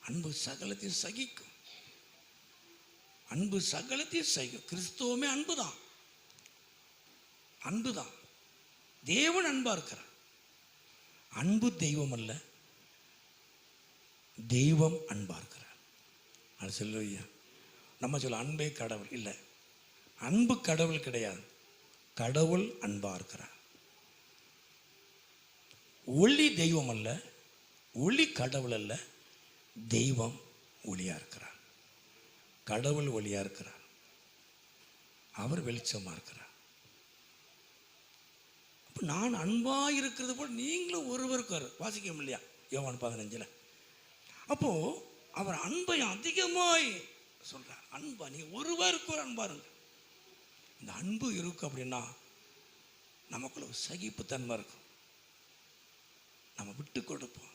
அன்பு சகலத்தையும் சகிக்கும். அன்பு சகலத்தையும் சகிக்கும். கிறிஸ்துவமே அன்புதான். அன்புதான். தேவன் அன்பா இருக்கிறார். அன்பு தெய்வம் அல்ல, தெய்வம் அன்பா இருக்கிறார். அது சொல்லுவையா. நம்ம சொல்ல அன்பே கடவுள் இல்லை. அன்பு கடவுள் கிடையாது. கடவுள் அன்பா இருக்கிறார். ஒளி தெய்வம் அல்ல, ஒளி கடவுள் அல்ல, தெய்வம் ஒளியா இருக்கிறார். கடவுள் ஒளியா இருக்கிறார். அவர் வெளிச்சமா இருக்கிறார். அப்போ நான் அன்பா இருக்கிறது போல் நீங்களும் ஒருவருக்கு வாசிக்க இல்லையா யோவான் 15. அப்போ அவர் அன்பை அதிகமாய் சொல்றார். அன்பா நீ ஒருவருக்கு ஒரு அன்பா இருங்க. இந்த அன்பு இருக்கு அப்படின்னா நமக்குள்ள ஒரு சகிப்புத்தன்மை இருக்கும். நம்ம விட்டு கொடுப்போம்.